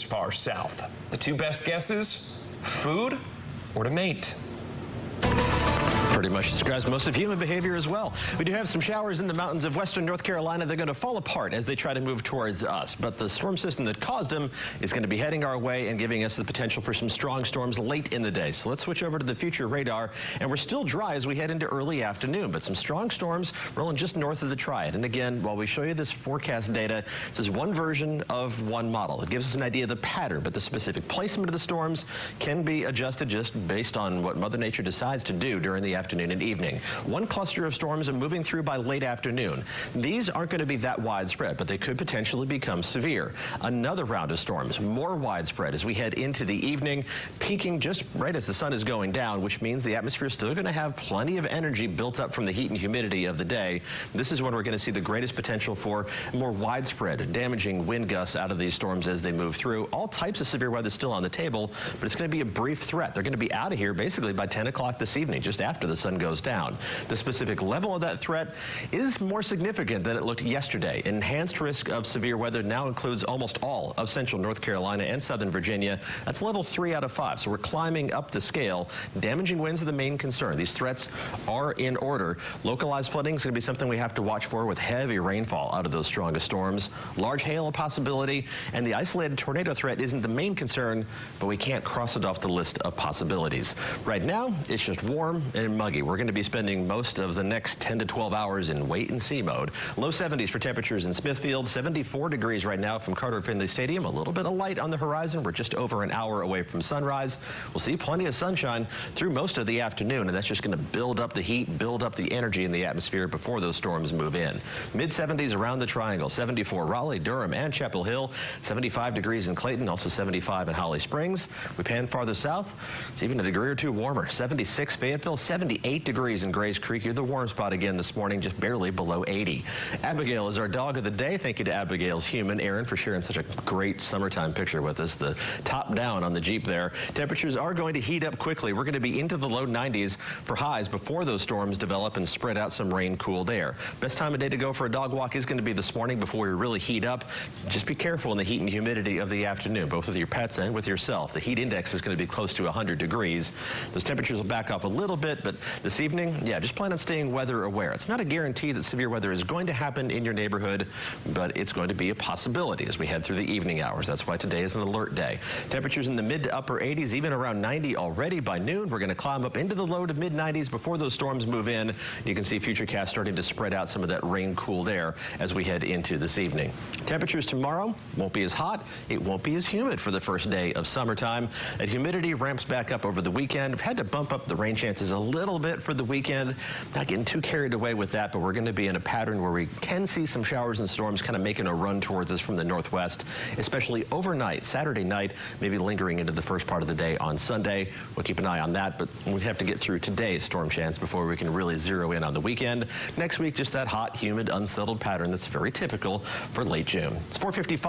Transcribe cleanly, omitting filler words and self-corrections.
far south. The two best guesses, food or to mate. Pretty much describes most of human behavior as well. We do have some showers in the mountains of western North Carolina. They're going to fall apart as they try to move towards us. But the storm system that caused them is going to be heading our way and giving us the potential for some strong storms late in the day. So let's switch over to the future radar. And we're still dry as we head into early afternoon. But some strong storms rolling just north of the Triad. And again, while we show you this forecast data, this is one version of one model. It gives us an idea of the pattern, but the specific placement of the storms can be adjusted just based on what Mother Nature decides to do during the afternoon and evening. One cluster of storms are moving through by late afternoon. These aren't going to be that widespread, but they could potentially become severe. Another round of storms, more widespread as we head into the evening, peaking just right as the sun is going down, which means the atmosphere is still going to have plenty of energy built up from the heat and humidity of the day. This is when we're going to see the greatest potential for more widespread, damaging wind gusts out of these storms as they move through. All types of severe weather still on the table, but it's going to be a brief threat. They're going to be out of here basically by 10 o'clock this evening, just after the sun goes down. The specific level of that threat is more significant than it looked yesterday. Enhanced risk of severe weather now includes almost all of central North Carolina and southern Virginia. That's level 3 out of 5, so we're climbing up the scale. Damaging winds are the main concern. These threats are in order. Localized flooding is going to be something we have to watch for with heavy rainfall out of those strongest storms. Large hail a possibility, and the isolated tornado threat isn't the main concern, but we can't cross it off the list of possibilities. Right now, it's just warm and muggy. We're going to be spending most of the next 10 to 12 hours in wait-and-see mode. Low 70s for temperatures in Smithfield, 74 degrees right now from Carter-Finley Stadium. A little bit of light on the horizon. We're just over an hour away from sunrise. We'll see plenty of sunshine through most of the afternoon, and that's just going to build up the heat, build up the energy in the atmosphere before those storms move in. Mid-70s around the Triangle, 74 Raleigh, Durham, and Chapel Hill, 75 degrees in Clayton, also 75 in Holly Springs. We pan farther south, it's even a degree or two warmer, 76 Fayetteville, 78 degrees in Grays Creek. You're the warm spot again this morning, just barely below 80. Abigail is our dog of the day. Thank you to Abigail's human, Aaron, for sharing such a great summertime picture with us. The top down on the Jeep there. Temperatures are going to heat up quickly. We're going to be into the low 90s for highs before those storms develop and spread out some rain, cooled air. Best time of day to go for a dog walk is going to be this morning before we really heat up. Just be careful in the heat and humidity of the afternoon, both with your pets and with yourself. The heat index is going to be close to 100 degrees. Those temperatures will back off a little bit, but this evening, yeah, just plan on staying weather aware. It's not a guarantee that severe weather is going to happen in your neighborhood, but it's going to be a possibility as we head through the evening hours. That's why today is an alert day. Temperatures in the mid to upper 80s, even around 90 already by noon. We're going to climb up into the low to mid 90s before those storms move in. You can see Futurecast starting to spread out some of that rain-cooled air as we head into this evening. Temperatures tomorrow won't be as hot. It won't be as humid for the first day of summertime. That humidity ramps back up over the weekend. We've had to bump up the rain chances a little bit for the weekend. Not getting too carried away with that, but we're going to be in a pattern where we can see some showers and storms kind of making a run towards us from the northwest, especially overnight, Saturday night, maybe lingering into the first part of the day on Sunday. We'll keep an eye on that, but we have to get through today's storm chance before we can really zero in on the weekend. Next week, just that hot, humid, unsettled pattern that's very typical for late June. It's 4:55.